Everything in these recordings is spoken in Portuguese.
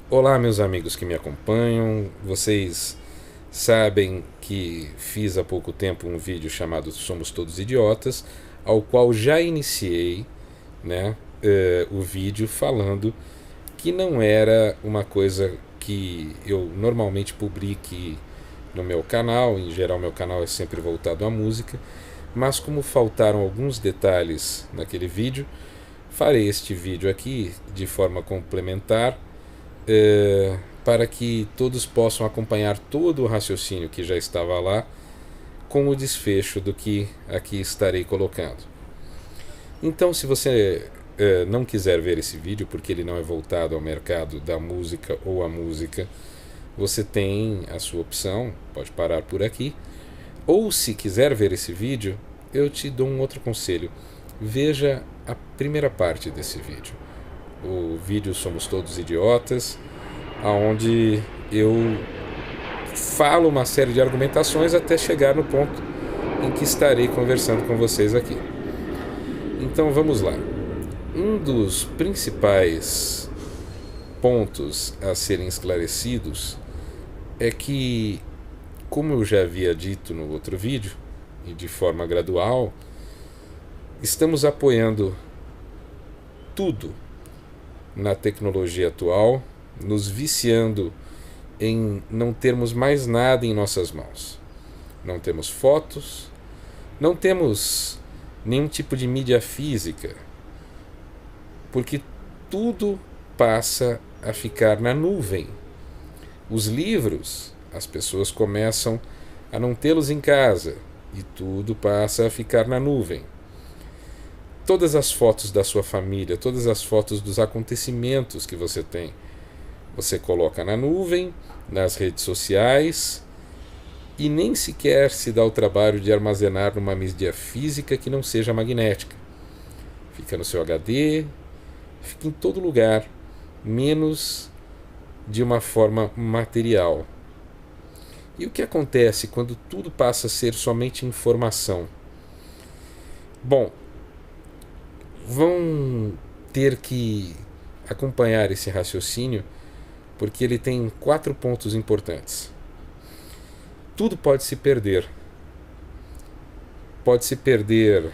Olá, meus amigos que me acompanham. Vocês sabem que fiz há pouco tempo um vídeo chamado Somos Todos Idiotas, ao qual já iniciei, o vídeo falando que não era uma coisa que eu normalmente publique no meu canal. Em geral, meu canal é sempre voltado à música, mas como faltaram alguns detalhes naquele vídeo, farei este vídeo aqui de forma complementar, para que todos possam acompanhar todo o raciocínio que já estava lá com o desfecho do que aqui estarei colocando. Então, se você não quiser ver esse vídeo porque ele não é voltado ao mercado da música ou à música, você tem a sua opção, pode parar por aqui. Ou se quiser ver esse vídeo, eu te dou um outro conselho. Veja a primeira parte desse vídeo. O vídeo Somos Todos Idiotas, onde eu falo uma série de argumentações até chegar no ponto em que estarei conversando com vocês aqui. Então vamos lá. Um dos principais pontos a serem esclarecidos é que, como eu já havia dito no outro vídeo, e de forma gradual, estamos apoiando tudo na tecnologia atual, nos viciando em não termos mais nada em nossas mãos. Não temos fotos, não temos nenhum tipo de mídia física, porque tudo passa a ficar na nuvem. Os livros, as pessoas começam a não tê-los em casa e tudo passa a ficar na nuvem. Todas as fotos da sua família, todas as fotos dos acontecimentos que você tem, você coloca na nuvem, nas redes sociais, e nem sequer se dá o trabalho de armazenar numa mídia física que não seja magnética. Fica no seu HD, fica em todo lugar, menos de uma forma material. E o que acontece quando tudo passa a ser somente informação? Bom, vão ter que acompanhar esse raciocínio, porque ele tem 4 pontos importantes. Tudo pode se perder. Pode se perder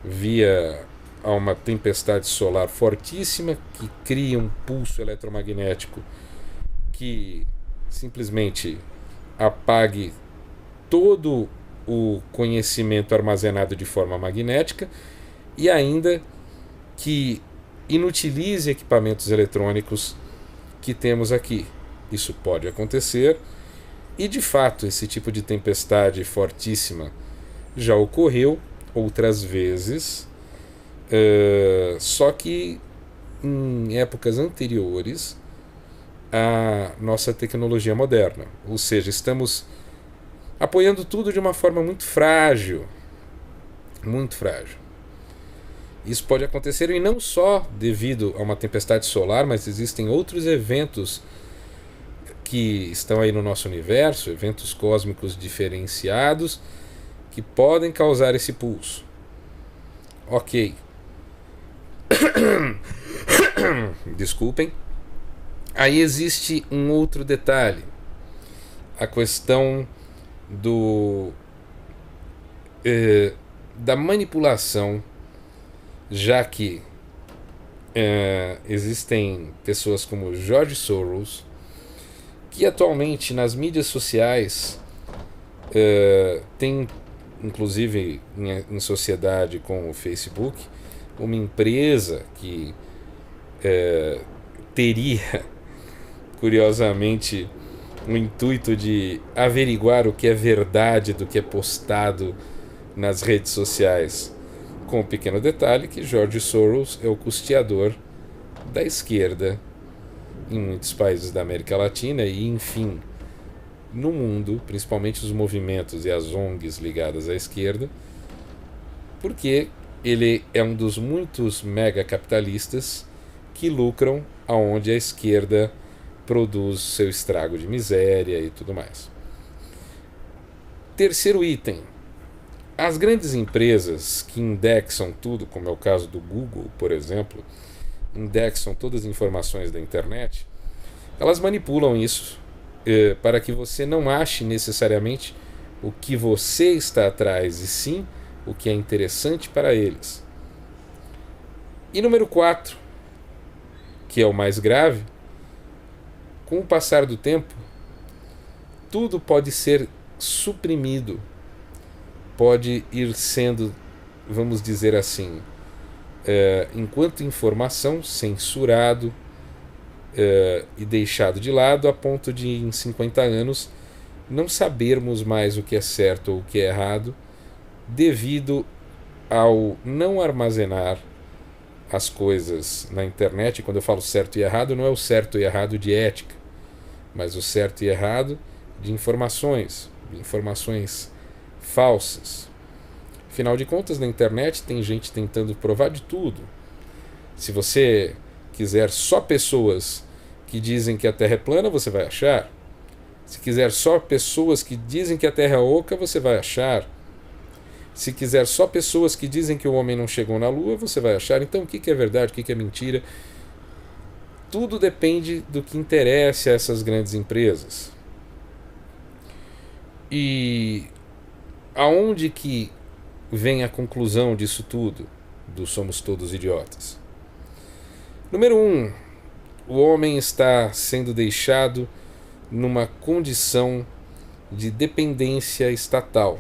via uma tempestade solar fortíssima que cria um pulso eletromagnético que simplesmente apague todo o conhecimento armazenado de forma magnética, e ainda que inutilize equipamentos eletrônicos que temos aqui. Isso pode acontecer, e de fato esse tipo de tempestade fortíssima já ocorreu outras vezes, só que em épocas anteriores à nossa tecnologia moderna. Ou seja, estamos apoiando tudo de uma forma muito frágil. Muito frágil. Isso pode acontecer, e não só devido a uma tempestade solar, mas existem outros eventos que estão aí no nosso universo, eventos cósmicos diferenciados, que podem causar esse pulso. Ok. Desculpem. Aí existe um outro detalhe. A questão da manipulação, já que existem pessoas como George Soros, que atualmente nas mídias sociais tem, inclusive em sociedade com o Facebook, uma empresa que teria, curiosamente, o intuito de averiguar o que é verdade do que é postado nas redes sociais, com o pequeno detalhe que George Soros é o custeador da esquerda em muitos países da América Latina e, enfim, no mundo, principalmente os movimentos e as ONGs ligadas à esquerda, porque ele é um dos muitos mega capitalistas que lucram aonde a esquerda produz seu estrago de miséria e tudo mais. Terceiro item: as grandes empresas que indexam tudo, como é o caso do Google, por exemplo, indexam todas as informações da internet, elas manipulam isso para que você não ache necessariamente o que você está atrás, e sim o que é interessante para eles. E número 4, que é o mais grave, com o passar do tempo, tudo pode ser suprimido, pode ir sendo, vamos dizer assim, enquanto informação, censurado e deixado de lado, a ponto de em 50 anos não sabermos mais o que é certo ou o que é errado, devido ao não armazenar as coisas na internet. Quando eu falo certo e errado, não é o certo e errado de ética, mas o certo e errado de informações falsas. Afinal de contas, na internet tem gente tentando provar de tudo. Se você quiser só pessoas que dizem que a Terra é plana, você vai achar. Se quiser só pessoas que dizem que a Terra é oca, você vai achar. Se quiser só pessoas que dizem que o homem não chegou na Lua, você vai achar. Então, o que é verdade, o que é mentira? Tudo depende do que interessa a essas grandes empresas. E aonde que vem a conclusão disso tudo, do somos todos idiotas? Número 1, o homem está sendo deixado numa condição de dependência estatal.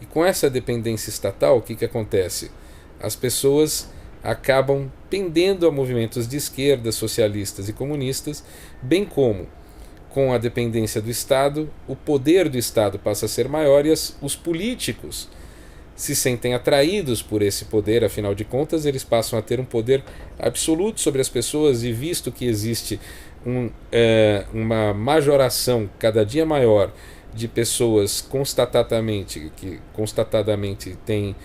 E com essa dependência estatal, o que acontece? As pessoas acabam pendendo a movimentos de esquerda, socialistas e comunistas, bem como, com a dependência do Estado, o poder do Estado passa a ser maior e os políticos se sentem atraídos por esse poder. Afinal de contas, eles passam a ter um poder absoluto sobre as pessoas, e visto que existe uma majoração cada dia maior de pessoas que constatadamente têm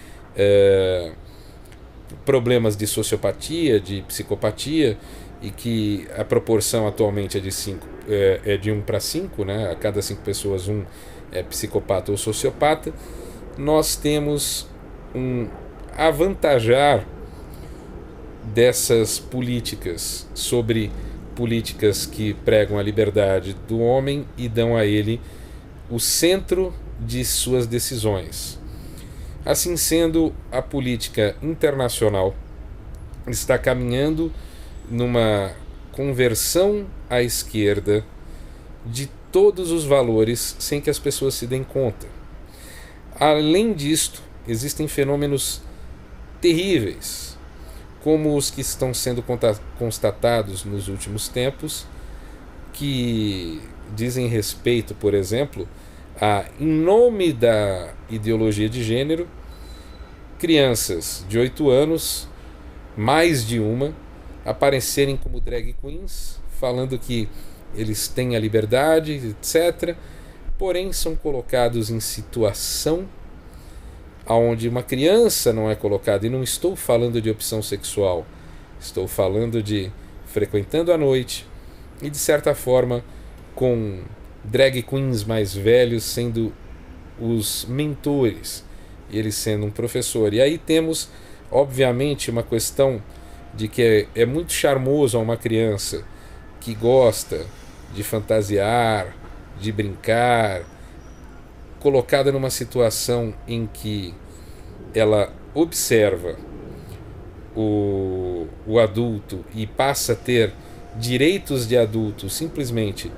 problemas de sociopatia, de psicopatia, e que a proporção atualmente é de 1 para 5, né? A cada 5 pessoas, 1 é psicopata ou sociopata. Nós temos um avantajar dessas políticas sobre políticas que pregam a liberdade do homem e dão a ele o centro de suas decisões. Assim sendo, a política internacional está caminhando numa conversão à esquerda de todos os valores, sem que as pessoas se deem conta. Além disto, existem fenômenos terríveis, como os que estão sendo constatados nos últimos tempos, que dizem respeito, por exemplo, em nome da ideologia de gênero, crianças de 8 anos, mais de uma, aparecerem como drag queens, falando que eles têm a liberdade, etc., porém são colocados em situação onde uma criança não é colocada. E não estou falando de opção sexual, estou falando de frequentando à noite e, de certa forma, com drag queens mais velhos sendo os mentores e ele sendo um professor. E aí temos, obviamente, uma questão de que é muito charmoso a uma criança que gosta de fantasiar, de brincar, colocada numa situação em que ela observa o adulto e passa a ter direitos de adulto simplesmente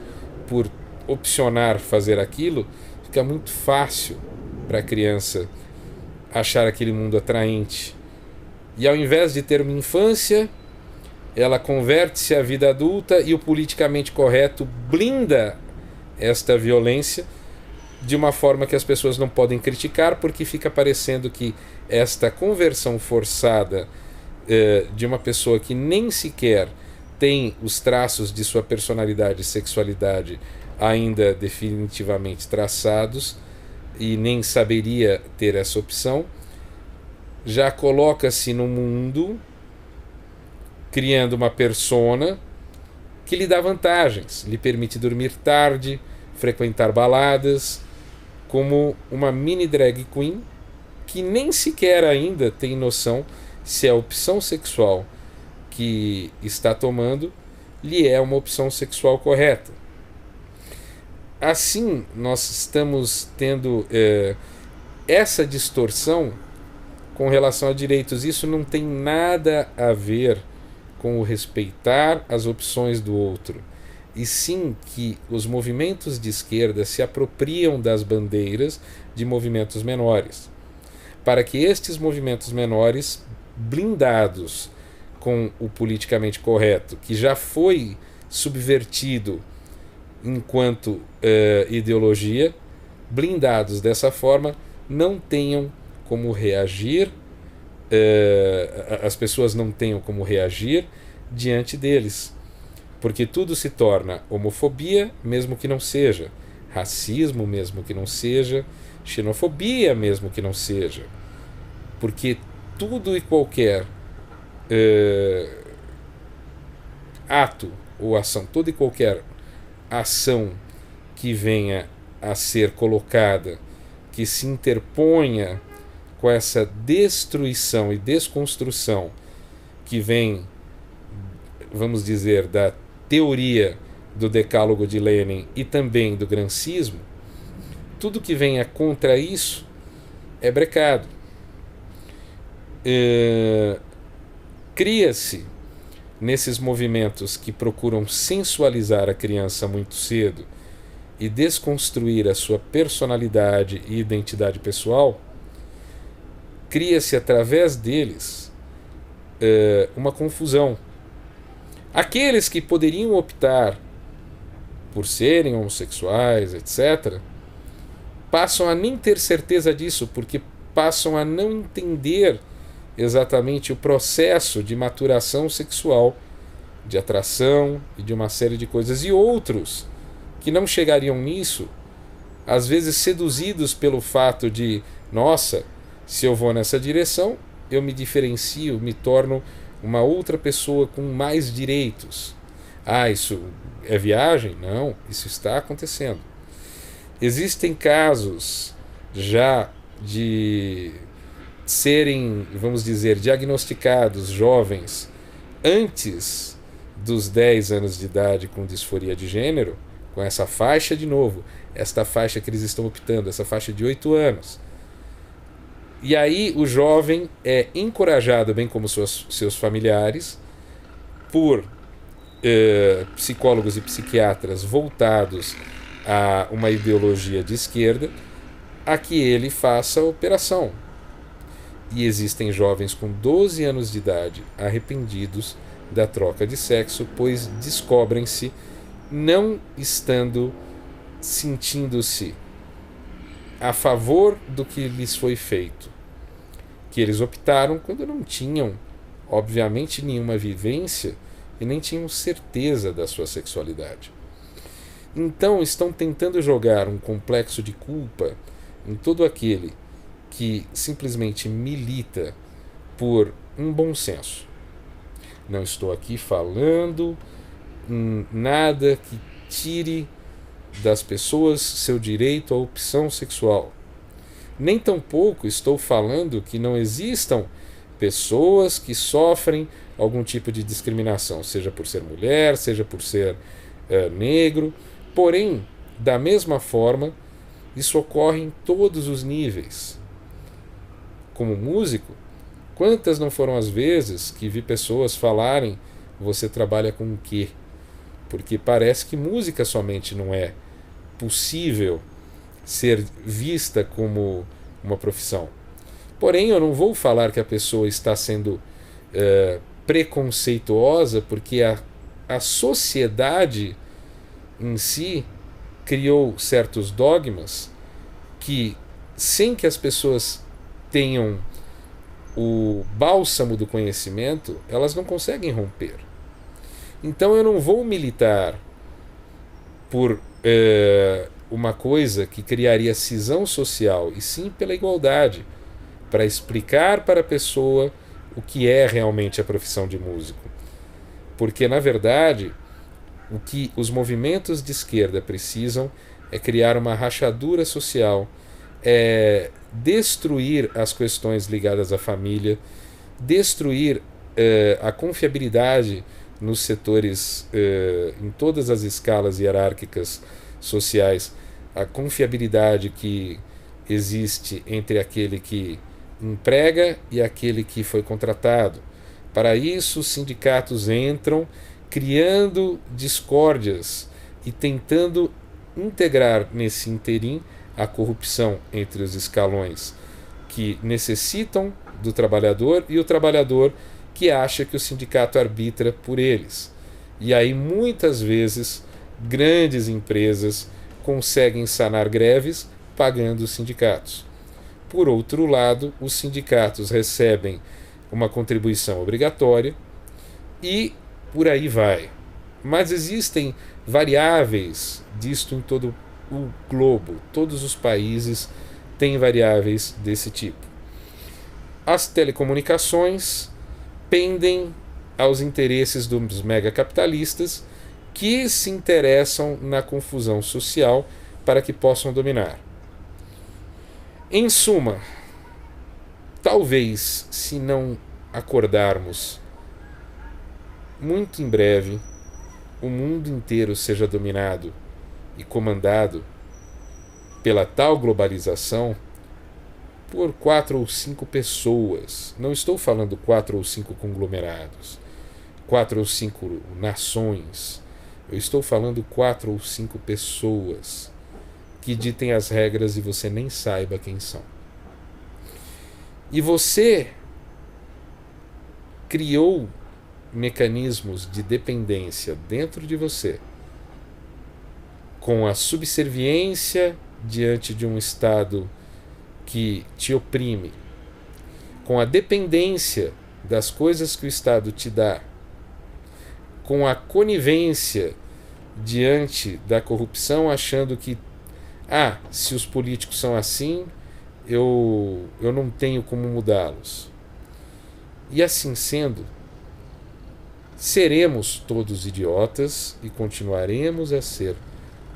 por opcionar fazer aquilo. Fica muito fácil para a criança achar aquele mundo atraente. E ao invés de ter uma infância, ela converte-se à vida adulta, e o politicamente correto blinda esta violência de uma forma que as pessoas não podem criticar, porque fica parecendo que esta conversão forçada de uma pessoa que nem sequer tem os traços de sua personalidade e sexualidade ainda definitivamente traçados e nem saberia ter essa opção, já coloca-se no mundo criando uma persona que lhe dá vantagens, lhe permite dormir tarde, frequentar baladas, como uma mini drag queen que nem sequer ainda tem noção se a opção sexual que está tomando lhe é uma opção sexual correta. Assim, nós estamos tendo essa distorção com relação a direitos. Isso não tem nada a ver com o respeitar as opções do outro, e sim que os movimentos de esquerda se apropriam das bandeiras de movimentos menores, para que estes movimentos menores, blindados com o politicamente correto, que já foi subvertido enquanto ideologia, blindados dessa forma, não tenham como reagir, as pessoas não tenham como reagir diante deles, porque tudo se torna homofobia, mesmo que não seja, racismo, mesmo que não seja, xenofobia, mesmo que não seja, porque tudo e qualquer ato ou ação, toda e qualquer ação que venha a ser colocada, que se interponha com essa destruição e desconstrução que vem, vamos dizer, da teoria do Decálogo de Lenin e também do gramscismo, tudo que venha contra isso é brecado. Cria-se nesses movimentos que procuram sensualizar a criança muito cedo e desconstruir a sua personalidade e identidade pessoal, cria-se através deles uma confusão. Aqueles que poderiam optar por serem homossexuais, etc., passam a nem ter certeza disso, porque passam a não entender exatamente o processo de maturação sexual, de atração e de uma série de coisas. E outros que não chegariam nisso, às vezes seduzidos pelo fato de, nossa, se eu vou nessa direção, eu me diferencio, me torno uma outra pessoa com mais direitos. Ah, isso é viagem? Não, isso está acontecendo. Existem casos já de serem, vamos dizer, diagnosticados jovens antes dos 10 anos de idade com disforia de gênero, com essa faixa de novo, esta faixa que eles estão optando, essa faixa de 8 anos. E aí o jovem é encorajado, bem como seus familiares, por psicólogos e psiquiatras voltados a uma ideologia de esquerda, a que ele faça a operação. E existem jovens com 12 anos de idade arrependidos da troca de sexo, pois descobrem-se não estando sentindo-se a favor do que lhes foi feito, que eles optaram quando não tinham, obviamente, nenhuma vivência e nem tinham certeza da sua sexualidade. Então estão tentando jogar um complexo de culpa em todo aquele que simplesmente milita por um bom senso. Não estou aqui falando nada que tire das pessoas seu direito à opção sexual. Nem tampouco estou falando que não existam pessoas que sofrem algum tipo de discriminação, seja por ser mulher, seja por ser negro. Porém, da mesma forma, isso ocorre em todos os níveis. Como músico, quantas não foram as vezes que vi pessoas falarem: você trabalha com o quê? Porque parece que música somente não é possível ser vista como uma profissão. Porém, eu não vou falar que a pessoa está sendo preconceituosa, porque a sociedade em si criou certos dogmas que, sem que as pessoas tenham o bálsamo do conhecimento, elas não conseguem romper. Então eu não vou militar por uma coisa que criaria cisão social, e sim pela igualdade, para explicar para a pessoa o que é realmente a profissão de músico. Porque, na verdade, o que os movimentos de esquerda precisam é criar uma rachadura social, é destruir as questões ligadas à família, destruir a confiabilidade nos setores, em todas as escalas hierárquicas sociais, a confiabilidade que existe entre aquele que emprega e aquele que foi contratado. Para isso, os sindicatos entram criando discórdias e tentando integrar nesse interim a corrupção entre os escalões que necessitam do trabalhador e o trabalhador que acha que o sindicato arbitra por eles. E aí, muitas vezes, grandes empresas conseguem sanar greves pagando os sindicatos. Por outro lado, os sindicatos recebem uma contribuição obrigatória e por aí vai. Mas existem variáveis disto em todo o globo. Todos os países têm variáveis desse tipo. As telecomunicações pendem aos interesses dos megacapitalistas que se interessam na confusão social para que possam dominar. Em suma, talvez, se não acordarmos, muito em breve, o mundo inteiro seja dominado e comandado pela tal globalização por 4 ou 5 pessoas. Não estou falando 4 ou 5 conglomerados, 4 ou 5 nações. Eu estou falando 4 ou 5 pessoas que ditem as regras e você nem saiba quem são. E você criou mecanismos de dependência dentro de você, com a subserviência diante de um Estado que te oprime, com a dependência das coisas que o Estado te dá, com a conivência diante da corrupção, achando que se os políticos são assim, eu não tenho como mudá-los. E assim sendo, seremos todos idiotas e continuaremos a ser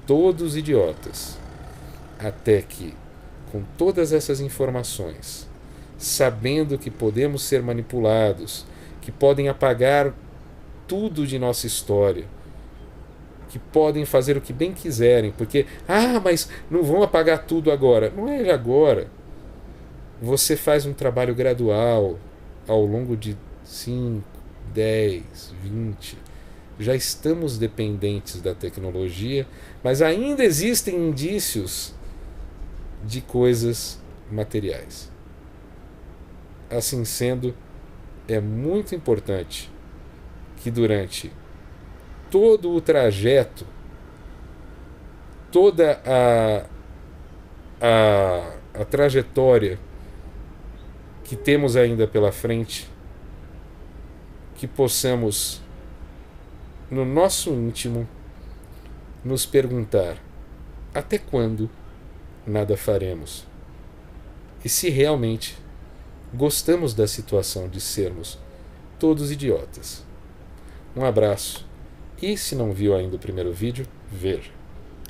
todos idiotas, até que, com todas essas informações, sabendo que podemos ser manipulados, que podem apagar tudo de nossa história, que podem fazer o que bem quiserem, porque, mas não vão apagar tudo agora. Não é agora. Você faz um trabalho gradual, ao longo de 5, 10, 20. Já estamos dependentes da tecnologia, mas ainda existem indícios de coisas materiais. Assim sendo, é muito importante que durante todo o trajeto, toda a trajetória que temos ainda pela frente, que possamos, no nosso íntimo, nos perguntar até quando nada faremos e se realmente gostamos da situação de sermos todos idiotas. Um abraço. E se não viu ainda o primeiro vídeo, veja.